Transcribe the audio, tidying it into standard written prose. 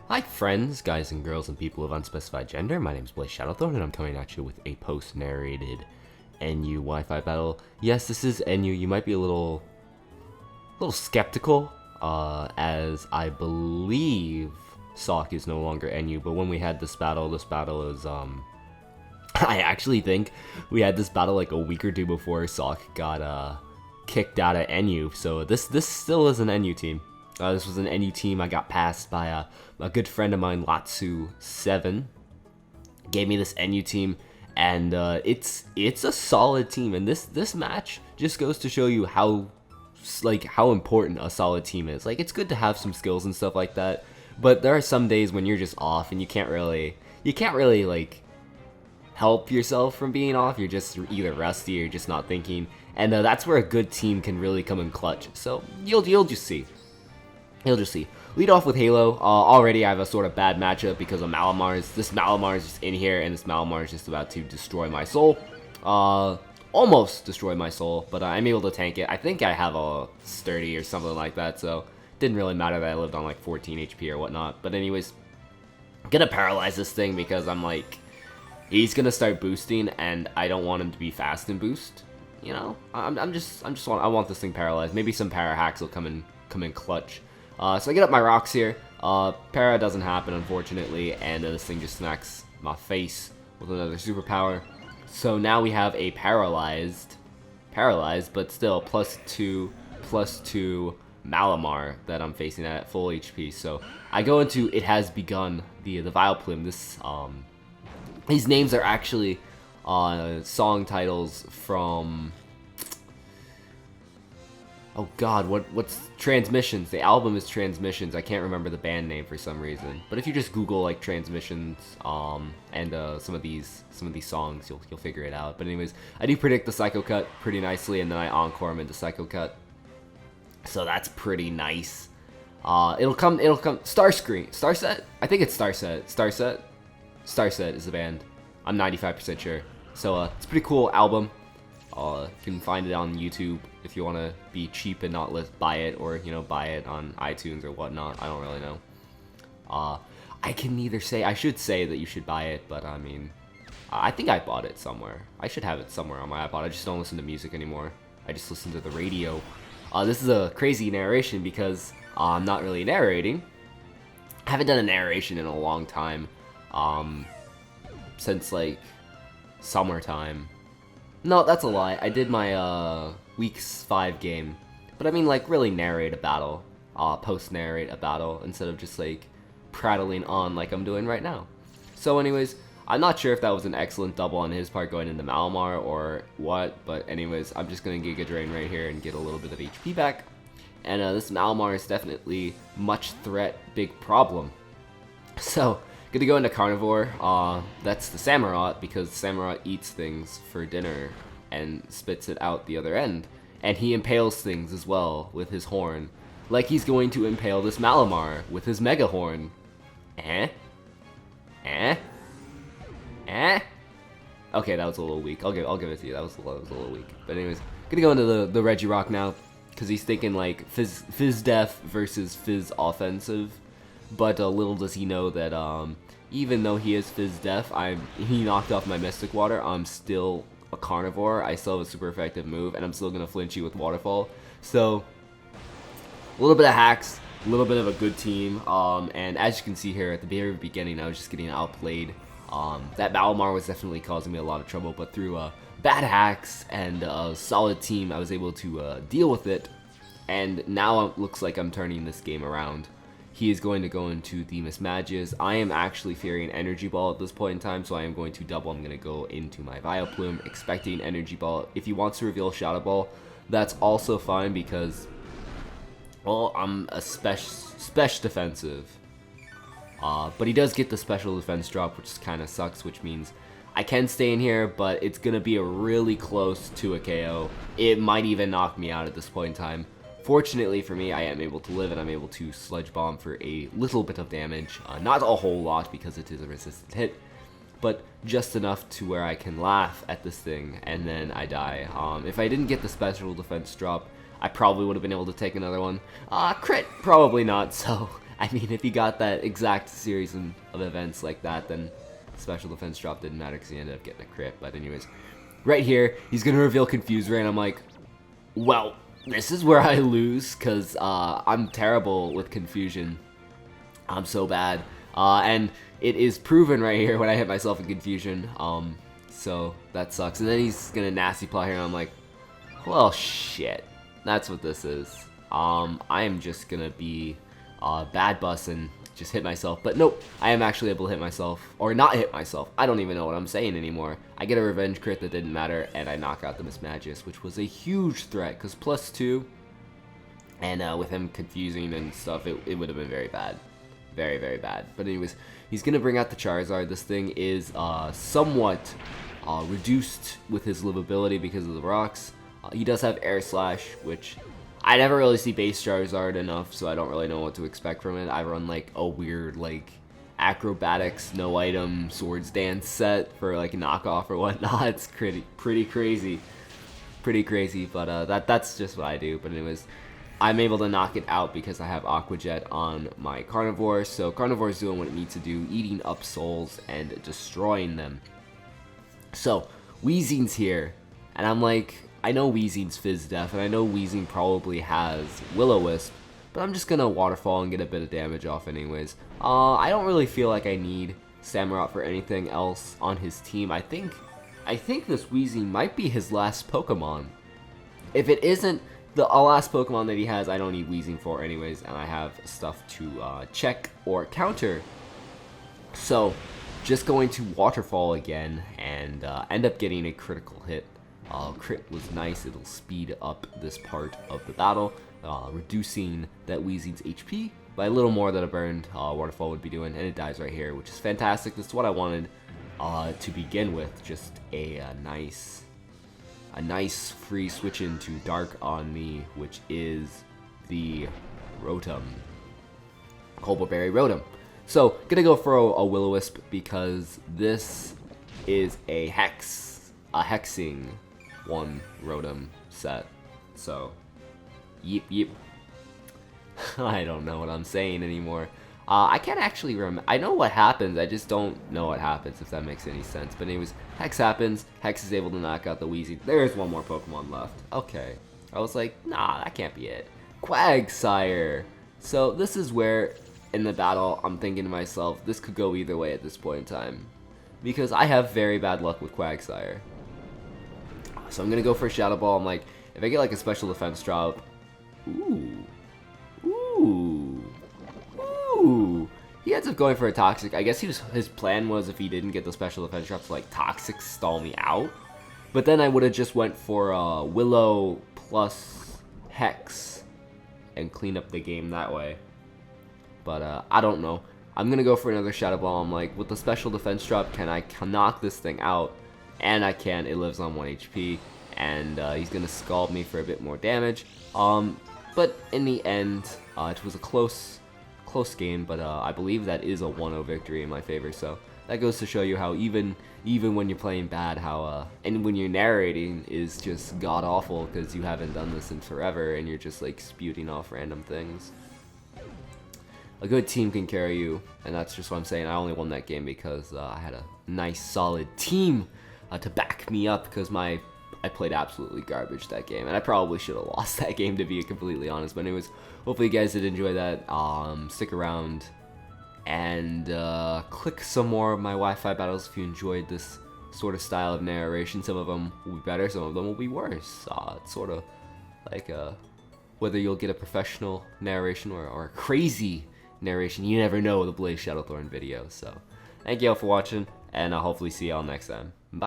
Hi friends, guys and girls, and people of unspecified gender. My name is Blaze Shadowthorn, and I'm coming at you with a post-narrated NU Wi-Fi battle. Yes, this is NU. You might be a little skeptical, as I believe Sock is no longer NU. But when we had this battle is I actually think we had this battle like a week or two before Sock got kicked out of NU. So this still is an NU team. This was an NU team. I got passed by a good friend of mine, Latsu7. Gave me this NU team, and it's a solid team. And this match just goes to show you how important a solid team is. Like, it's good to have some skills and stuff like that, but there are some days when you're just off and you can't really like help yourself from being off. You're just either rusty or just not thinking, and that's where a good team can really come in clutch. So you'll just see. You'll just see. Lead off with Halo. Already I have a sort of bad matchup because of Malamar's. This Malamar is just in here, and this Malamar is just about to destroy my soul. Almost destroy my soul, but I'm able to tank it. I think I have a sturdy or something like that, so it didn't really matter that I lived on like 14 HP or whatnot. But anyways, I'm gonna paralyze this thing because I'm like, he's gonna start boosting, and I don't want him to be fast and boost. You know, I want this thing paralyzed. Maybe some para hacks will come in clutch. So I get up my rocks here. Para doesn't happen, unfortunately, and this thing just smacks my face with another superpower. So now we have a paralyzed, but still +2 Malamar that I'm facing at full HP. So I go into It Has Begun, the Vileplume. These names are actually song titles from, oh god, what's Transmissions. The album is Transmissions. I can't remember the band name for some reason. But if you just Google like Transmissions and some of these songs, you'll figure it out. But anyways, I do predict the Psycho Cut pretty nicely, and then I encore him into Psycho Cut. So that's pretty nice. It'll come Starset? I think it's Starset. Starset is the band. I'm 95% sure. So it's a pretty cool album. You can find it on YouTube if you want to be cheap and not buy it, or buy it on iTunes or whatnot. I don't really know. I should say that you should buy it, but I mean, I think I bought it somewhere. I should have it somewhere on my iPod. I just don't listen to music anymore. I just listen to the radio. This is a crazy narration because I'm not really narrating. I haven't done a narration in a long time, since like summertime. No, that's a lie. I did my week 5 game, but I mean like really narrate a battle, post-narrate a battle instead of just like prattling on like I'm doing right now. So anyways, I'm not sure if that was an excellent double on his part going into Malamar or what, but anyways, I'm just gonna Giga Drain right here and get a little bit of HP back. And this Malamar is definitely much threat, big problem. So gonna go into Carnivore. That's the Samurott, because Samurott eats things for dinner and spits it out the other end. And he impales things as well with his horn. Like he's going to impale this Malamar with his Mega Horn. Okay, that was a little weak. I'll give it to you. That was a little weak. But anyways, gonna go into the Regirock now, because he's thinking like Fizz Def versus Fizz Offensive. But little does he know that even though he is Fizz Def, he knocked off my Mystic Water. I'm still a Carnivore. I still have a super effective move, and I'm still gonna flinch you with Waterfall. So a little bit of hacks, a little bit of a good team. And as you can see here at the very beginning, I was just getting outplayed. That Malamar was definitely causing me a lot of trouble, but through bad hacks and a solid team, I was able to deal with it. And now it looks like I'm turning this game around. He is going to go into the Mismagius. I am actually fearing Energy Ball at this point in time, so I am going to double. I'm going to go into my Vileplume, expecting Energy Ball. If he wants to reveal Shadow Ball, that's also fine because, well, I'm a special defensive. But he does get the special defense drop, which kind of sucks, which means I can stay in here, but it's going to be a really close to a KO. It might even knock me out at this point in time. Fortunately for me, I am able to live, and I'm able to Sludge Bomb for a little bit of damage. Not a whole lot because it is a resistant hit, but just enough to where I can laugh at this thing, and then I die. If I didn't get the special defense drop, I probably would have been able to take another one. Crit, probably not, so I mean, if he got that exact series of events like that, then special defense drop didn't matter because he ended up getting a crit. But anyways, right here, he's going to reveal Confuse Ray, and I'm like, well, this is where I lose because I'm terrible with confusion. I'm so bad. And it is proven right here when I hit myself in confusion. So that sucks. And then he's going to nasty plot here, and I'm like, well, shit. That's what this is. I am just going to be bad bus and just hit myself. But nope, I am actually able to hit myself. Or not hit myself. I don't even know what I'm saying anymore. I get a revenge crit that didn't matter, and I knock out the Mismagius, which was a huge threat, because +2, and with him confusing and stuff, it would have been very bad. Very, very bad. But anyways, he's going to bring out the Charizard. This thing is somewhat reduced with his livability because of the rocks. He does have Air Slash, which I never really see base Charizard enough, so I don't really know what to expect from it. I run like a weird like acrobatics, no item, swords dance set for like a knockoff or whatnot. It's pretty crazy. Pretty crazy, but that's just what I do. But anyways, I'm able to knock it out because I have Aqua Jet on my Carnivore. So Carnivore is doing what it needs to do, eating up souls and destroying them. So Weezing's here, and I'm like, I know Weezing's Fizz Def, and I know Weezing probably has Will-O-Wisp, but I'm just gonna Waterfall and get a bit of damage off anyways. I don't really feel like I need Samurott for anything else on his team. I think this Weezing might be his last Pokemon. If it isn't the last Pokemon that he has, I don't need Weezing for anyways, and I have stuff to check or counter. So just going to Waterfall again and end up getting a critical hit. Crit was nice. It'll speed up this part of the battle, reducing that Weezing's HP by a little more than a burned Waterfall would be doing, and it dies right here, which is fantastic. This is what I wanted to begin with, just a nice free switch into Dark on me, which is the Rotom, Colbleberry Rotom. So gonna go for a Will-O-Wisp because this is a hexing one Rotom set. So yeep. I don't know what I'm saying anymore. I can't actually remember. I know what happens, I just don't know what happens, if that makes any sense. But anyways, Hex happens. Hex is able to knock out the Weezing. There's one more Pokemon left. Okay. I was like, nah, that can't be it. Quagsire. So this is where, in the battle, I'm thinking to myself, this could go either way at this point in time. Because I have very bad luck with Quagsire. So I'm going to go for a Shadow Ball. I'm like, if I get like a special defense drop, ooh. He ends up going for a Toxic. I guess his plan was, if he didn't get the special defense drop, to like Toxic stall me out. But then I would have just went for Willow plus Hex and clean up the game that way. But I don't know. I'm going to go for another Shadow Ball. I'm like, with the special defense drop, can I knock this thing out? And I can. It lives on 1 HP. And he's going to scald me for a bit more damage. But in the end, it was a close game, but I believe that is a 1-0 victory in my favor. So that goes to show you how even when you're playing bad, how and when you're narrating is just god awful because you haven't done this in forever and you're just like spewing off random things. A good team can carry you, and that's just what I'm saying. I only won that game because I had a nice solid team to back me up, because I played absolutely garbage that game, and I probably should have lost that game, to be completely honest. But anyways, hopefully you guys did enjoy that. Stick around and click some more of my Wi-Fi battles if you enjoyed this sort of style of narration. Some of them will be better, some of them will be worse. It's sort of like whether you'll get a professional narration or a crazy narration. You never know with a Blaze Shadowthorn video. So thank you all for watching, and I'll hopefully see y'all next time.